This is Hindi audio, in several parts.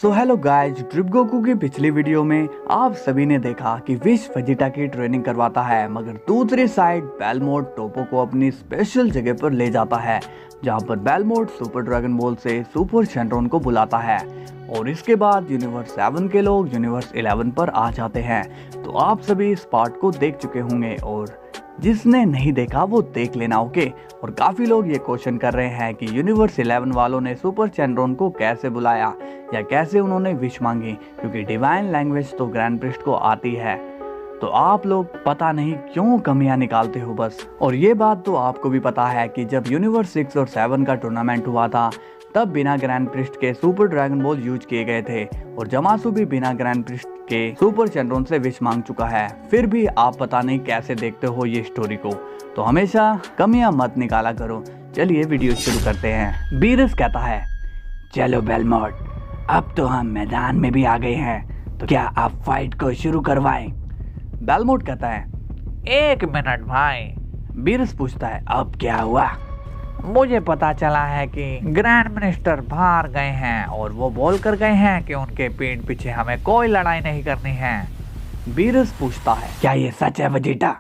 So hello guys, drip Goku की पिछली वीडियो में आप सभी ने देखा कि विश वेजिटा की ट्रेनिंग करवाता है, मगर दूसरी साइड बेलमोट टोपो को अपनी स्पेशल जगह पर ले जाता है, जहां पर बेलमोट सुपर ड्रैगन बॉल से सुपर शेनरॉन को बुलाता है। और इसके बाद यूनिवर्स 7 के लोग यूनिवर्स 11 पर आ जाते हैं। तो आप सभी इस पार्ट को देख चुके होंगे और जिसने नहीं देखा वो देख लेना, ओके। और काफी लोग ये क्वेश्चन कर रहे हैं कि यूनिवर्स 11 वालों ने सुपर शेनरॉन को कैसे बुलाया या कैसे उन्होंने विश मांगी, क्योंकि डिवाइन लैंग्वेज तो ग्रैंड प्रिस्ट को आती है। तो आप लोग पता नहीं क्यों कमियां निकालते हो बस। और ये बात तो आपको भी पता है कि जब यूनिवर्स 6 और 7 का टूर्नामेंट हुआ था तब बिना ग्रैंड प्रिस्ट के सुपर ड्रैगन बॉल यूज किए गए थे और जमासू भी बिना ग्रैंड प्रिस्ट के सुपर शेनरॉन से विश मांग चुका है। फिर भी आप पता नहीं कैसे देखते हो ये स्टोरी को। तो हमेशा कमियां मत निकाला करो। चलिए वीडियो शुरू करते हैं। बीरस कहता है, चलो बेलमोट, अब तो हम मैदान में भी आ गए हैं, तो क्या आप फाइट को शुरू करवाएं? बेलमोट कहता है, 1 मिनट भाई। बीरस पूछता है, अब क्या हुआ? मुझे पता चला है कि ग्रैंड मिनिस्टर बाहर गए हैं और वो बोल कर गए हैं कि उनके पीठ पीछे हमें कोई लड़ाई नहीं करनी है। बीरस पूछता है, क्या ये सच है वेजिटा?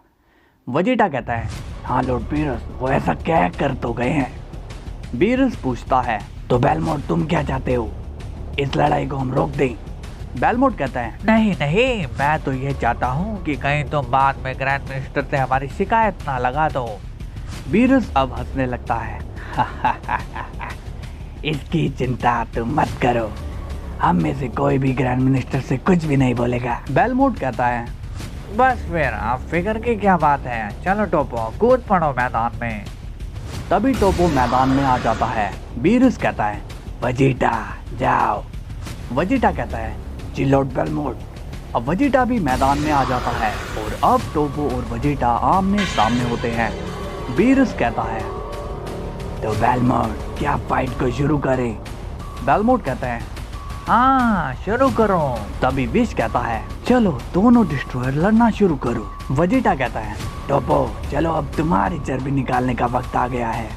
वेजिटा कहता है, हाँ लॉर्ड बीरस, वो ऐसा कह कर तो गए हैं। बीरस पूछता है, तो बेलमोट तुम क्या चाहते हो? इस लड़ाई को हम रोक दें? बेलमोट कहता है, नहीं नहीं, मैं तो ये चाहता हूँ कि कहीं तुम बाद में ग्रैंड मिनिस्टर से हमारी शिकायत ना लगा दो। बीरस अब हंसने लगता है, इसकी चिंता तुम मत करो, हम में से कोई भी ग्रैंड मिनिस्टर से कुछ भी नहीं बोलेगा। बेलमोट कहता है, बस फिर आप फिक्र की क्या बात है, चलो टोपो कूद पड़ो मैदान में। तभी टोपो मैदान में आ जाता है। बीरस कहता है, वेजिटा जाओ। वेजिटा कहता है, जी लॉर्ड बेलमोट। अब वेजिटा भी मैदान में आ जाता है और अब टोपो और वेजिटा आमने सामने होते हैं। बीरस कहता है, तो बेलमोट क्या फाइट को शुरू करें? बेलमोट कहता है, हाँ शुरू करो। तभी विश कहता है, चलो दोनों डिस्ट्रॉयर लड़ना शुरू करो। वेजिटा कहता है, टोपो चलो अब तुम्हारी चर्बी निकालने का वक्त आ गया है।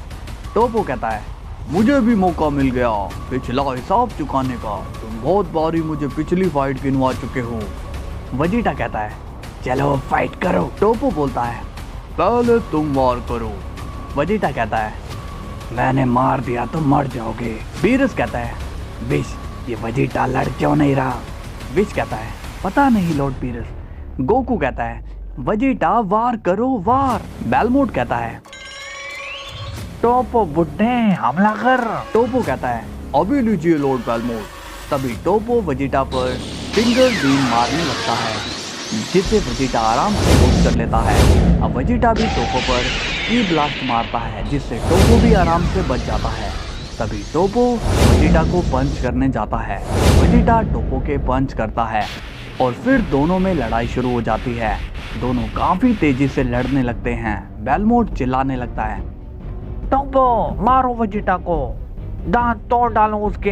टोपो कहता है, मुझे भी मौका मिल गया पिछला हिसाब चुकाने का, तुम बहुत बारी मुझे पिछली फाइट गिनवा चुके हो। वेजिटा कहता है, चलो फाइट करो। टोपो बोलता है, पहले तुम वार करो। वेजिटा कहता है, मैंने मार दिया तो मर जाओगे। बीरस कहता है, विश ये वेजिटा लड़ क्यों नहीं रहा? विश कहता है, पता नहीं लॉर्ड बीरस। गोकू कहता है, वेजिटा वार करो वार। बेलमोट कहता है, टोपो बुड्ढे हमला कर। टोपो कहता है, अभी लीजिए लॉर्ड बेलमोट। तभी टोपो वेजिटा पर फिंगर बीम मारने लगता है, जिससे वेजिटा आराम से होल्ड कर लेता है। अब वेजिटा भी टोपो पर की ब्लास्ट मारता है, जिससे टोपो भी आराम से बच जाता है। तभी टोपो वेजिटा को पंच करने जाता है। वेजिटा टोपो के पंच करता है और फिर दोनों में लड़ाई शुरू हो जाती है। दोनों काफी तेजी से लड़ने लगते हैं। बेलमोट चिल्लाने लगता है, टोपो मारो वेजिटा को, दांत तोड़ डालो उसके।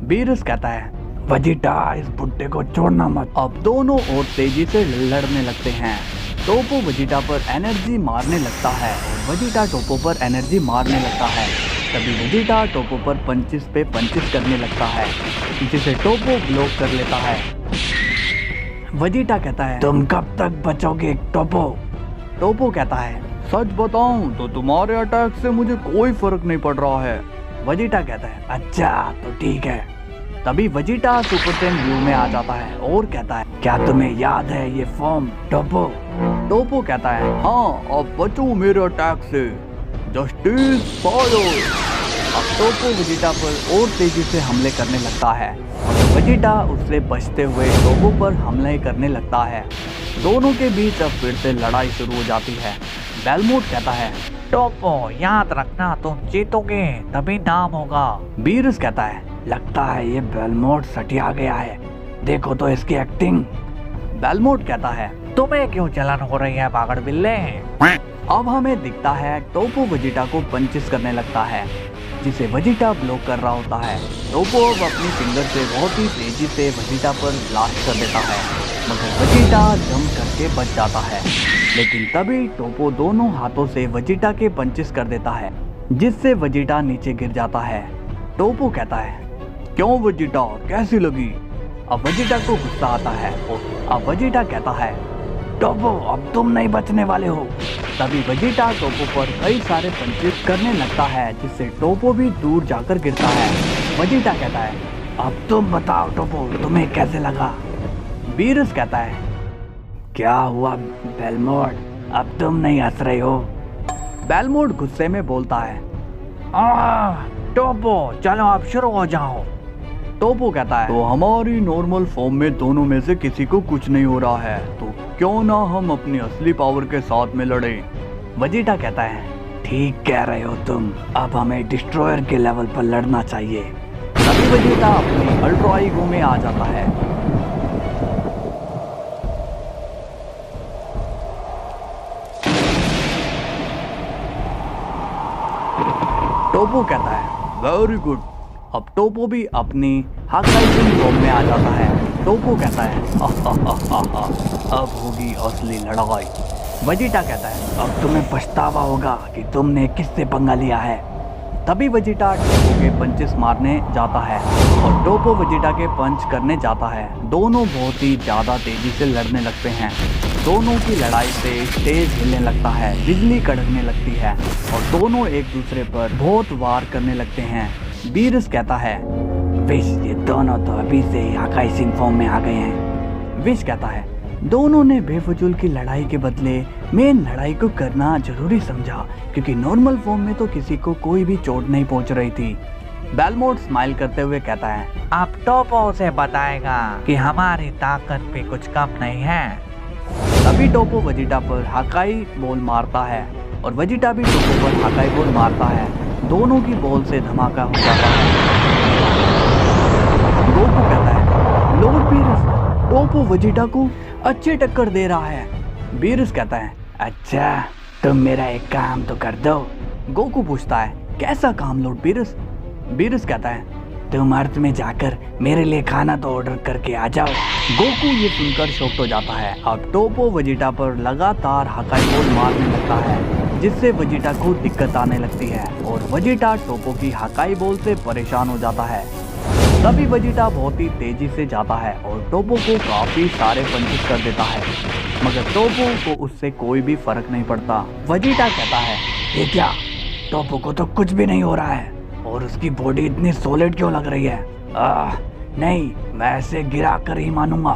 बीरस कहता है, वेजिटा इस बुड्ढे को छोड़ना मत। अब दोनों और तेजी से लड़ने लगते हैं। टोपो वेजिटा पर एनर्जी मारने लगता है और वेजिटा टोपो पर एनर्जी मारने लगता है। तभी वेजिटा टोपो पर पंचिस पे पंचिस करने लगता है, जिसे टोपो ब्लॉक कर लेता है। वेजिटा कहता है, तुम कब तक बचोगे टोपो? टोपो कहता है, सच बताऊं तो तुम्हारे अटैक से मुझे कोई फर्क नहीं पड़ रहा है। वेजिटा कहता है, अच्छा तो ठीक है। तभी वेजिटा सुपर सेन व्यू में आ जाता है और कहता है, क्या तुम्हें याद है ये फॉर्म टोपो? टोपो कहता है, हाँ अब बचो मेरे अटैक से, जस्टिस फायर। अब टोपो वेजिटा पर और तेजी से हमले करने लगता है। वेजिटा उससे बचते हुए टोपो पर हमले करने लगता है। दोनों के बीच अब फिर से लड़ाई शुरू हो जाती है। बेलमोट कहता है, टोपो याद रखना तुम जीतोगे तभी नाम होगा। बीरस कहता है, लगता है ये बेलमोट सटिया गया है, देखो तो इसकी एक्टिंग। बेलमोट कहता है, तुम्हें क्यों जलन हो रही है बागड़ बिल्ले? अब हमें दिखता है टोपो वेजिटा को पंचिस करने लगता है, जिसे वेजिटा ब्लॉक कर रहा होता है। टोपो अब अपनी फिंगर से बहुत ही तेजी से वेजिटा पर ब्लास्ट कर देता है, मगर वेजिटा जंप करके बच जाता है। लेकिन तभी टोपो दोनों हाथों से वेजिटा के पंचिस कर देता है, जिससे वेजिटा नीचे गिर जाता है। टोपो कहता है, क्यों वेजिटा, कैसी लगी? अब वेजिटा को गुस्सा आता है और अब वेजिटा कहता है, टोपो अब तुम नहीं बचने वाले हो। तभी वेजिटा टोपो पर कई सारे पंचेस करने लगता है, जिससे टोपो भी दूर जाकर गिरता है। वेजिटा कहता है, अब तुम बताओ टोपो, तुम्हें कैसे लगा? बीरस कहता है, क्या हुआ बेलमोड, अब तुम नहीं हंस रहे हो? बेलमोड गुस्से में बोलता है, टोपो चलो आप शुरू हो जाओ। टोपो कहता है, तो हमारी नॉर्मल फॉर्म में दोनों में से किसी को कुछ नहीं हो रहा है, तो क्यों ना हम अपनी असली पावर के साथ में लड़ें? वेजिटा कहता है, ठीक कह रहे हो तुम, अब हमें डिस्ट्रॉयर के लेवल पर लड़ना चाहिए। तभी वेजिटा अपनी अल्ट्रा ईगो में आ जाता है। टोपो कहता है, वेरी गुड। अब टोपो भी अपनी हाकाइजिन फॉर्म में आ जाता है। टोपो कहता है, अब होगी असली लड़ाई। वेजिटा कहता है, अब तुम्हें पछतावा होगा कि तुमने किससे पंगा लिया है। तभी वेजिटा टोपो के पंचेस मारने जाता है और टोपो वेजिटा के पंच करने जाता है। दोनों बहुत ही ज़्यादा तेजी से लड़ने लगते हैं। दोनों की लड़ाई से स्टेज हिलने लगता है, बिजली कड़कने लगती है और दोनों एक दूसरे पर बहुत वार करने लगते हैं। बीरस कहता है, विश ये दोनों तो अभी से हाकाइजिन फॉर्म में आ गए हैं। विश कहता है, दोनों ने बेफजूल की लड़ाई के बदले मेन लड़ाई को करना जरूरी समझा, क्योंकि नॉर्मल फॉर्म में तो किसी को कोई भी चोट नहीं पहुंच रही थी। बेलमोड स्माइल करते हुए कहता है, आप टोपो से बताएगा कि हमारी ताकत भी कुछ कम नहीं है। तभी टोपो वेजिटा पर हाकाई बॉल मारता है और वेजिटा भी टोपो पर हाकाई बॉल मारता है। दोनों की बॉल से धमाका हो जाता है। गोकू कहता है, लॉर्ड बीरस, टोपो वेजिटा को अच्छी टक्कर दे रहा है। बीरस कहता है, अच्छा तुम मेरा एक काम तो कर दो। गोकू पूछता है, कैसा काम लॉर्ड बीरस? बीरस कहता है, तुम अर्थ में जाकर मेरे लिए खाना तो ऑर्डर करके आ जाओ। गोकू ये सुनकर शॉक्ड हो जाता है। अब टोपो वेजिटा पर लगातार हाकाई बॉल मारने लगता है, जिससे वेजिटा को दिक्कत आने लगती है और वेजिटा टोपो की हाकाई बॉल से परेशान हो जाता है। तभी वेजिटा बहुत ही तेजी से जाता है और टोपो को काफी सारे पंचेस कर देता है, मगर टोपो को उससे कोई भी फर्क नहीं पड़ता। वेजिटा कहता है, ये क्या, टोपो को तो कुछ भी नहीं हो रहा है और उसकी बॉडी इतनी सॉलिड क्यों लग रही है? नहीं, मैं ऐसे गिरा कर ही मानूंगा।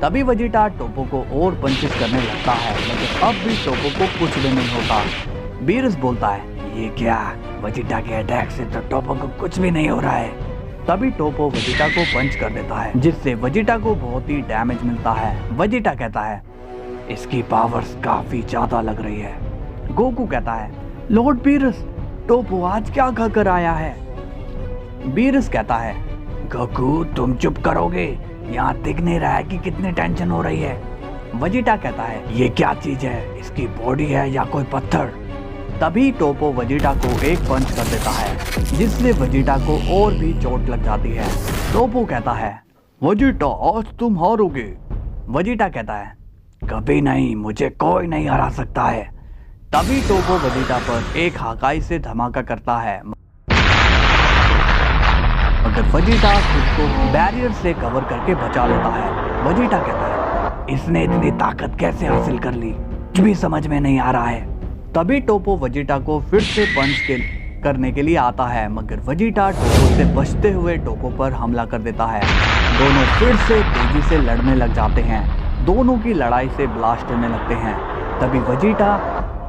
तभी वेजिटा टोपो को और पंचेस करने लगता है, मगर अब भी टोपो को कुछ भी नहीं होता। बीरस बोलता है, ये क्या, वेजिटा के अटैक से तो टोपो को कुछ भी नहीं हो रहा है। तभी टोपो वेजिटा को पंच कर देता है, जिससे वेजिटा को बहुत ही डैमेज मिलता है। वेजिटा कहता है, इसकी पावर्स काफी ज्यादा लग रही है। गोकू कहता है, लॉर्ड बीरस, टोपो आज क्या खाकर आया है? बीरस कहता है, गोकू तुम चुप करोगे? यहाँ दिख नहीं रहा है कि कितनी टेंशन हो रही है। वेजिटा कहता है, ये क्या चीज है, इसकी बॉडी है या कोई पत्थर? तभी टोपो वेजिटा को एक पंच कर देता है, जिससे वेजिटा को और भी चोट लग जाती है। टोपो कहता है, वेजिटा आज तुम हारोगे। वेजिटा कहता है, कभी नहीं, मुझे कोई नहीं हरा सकता है। तभी टोपो वेजिटा पर एक हाकाई से धमाका करता है, मगर वेजिटा खुद को बैरियर से कवर करके बचा लेता है। वेजिटा कहता है, इसने इतनी ताकत कैसे हासिल कर ली, कुछ भी समझ में नहीं आ रहा है। तभी टोपो वेजिटा को फिर से पंच करने के लिए आता है, मगर वेजिटा टोपो से बचते हुए टोपो पर हमला कर देता है। दोनों फिर से तेजी से लड़ने लग जाते हैं। दोनों की लड़ाई से ब्लास्ट होने लगते हैं।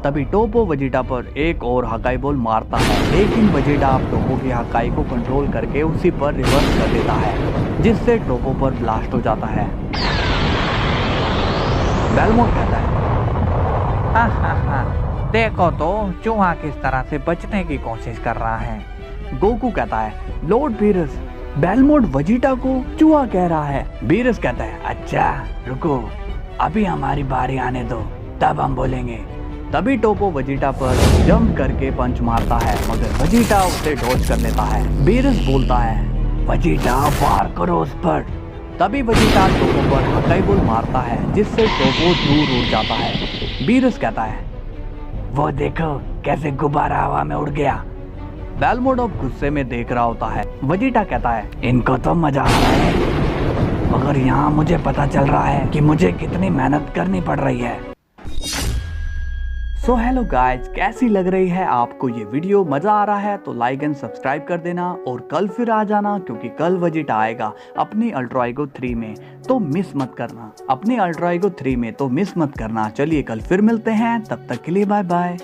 तभी टोपो वेजिटा पर एक और हाकाई बॉल मारता है, लेकिन वेजिटा टोपो की हाकाई को कंट्रोल करके उसी पर रिवर्स कर देता है, जिससे टोपो पर ब्लास्ट हो जाता है। बेलमोड कहता है, देखो तो चूहा किस तरह से बचने की कोशिश कर रहा है। गोकू कहता है, लॉर्ड बीरस, बेलमोड वेजिटा को चूहा कह रहा है। बीरस कहता है, अच्छा रुको, अभी हमारी बारी आने दो, तब हम बोलेंगे। तभी टोपो वेजिटा पर जंप करके पंच मारता है, मगर वेजिटा उसे डॉज कर लेता है। बीरस बोलता है, वेजिटा वार करो उस पर। तभी वेजिटा टोपो पर हाकाई बॉल मारता है, जिससे टोपो दूर उड़ जाता है। बीरस कहता है, वो देखो कैसे गुब्बारा हवा में उड़ गया। बेलमोड अब गुस्से में देख रहा होता है। वेजिटा कहता है, इनको तो मजा आ रहा है, मगर यहाँ मुझे पता चल रहा है कि मुझे कितनी मेहनत करनी पड़ रही है। सो हेलो गाइज, कैसी लग रही है आपको ये वीडियो? मजा आ रहा है तो लाइक एंड सब्सक्राइब कर देना और कल फिर आ जाना, क्योंकि कल वेजिटा आएगा अपनी अल्ट्रा ईगो 3 में, तो मिस मत करना। अपनी अल्ट्रा ईगो 3 में तो मिस मत करना। चलिए कल फिर मिलते हैं, तब तक के लिए बाय बाय।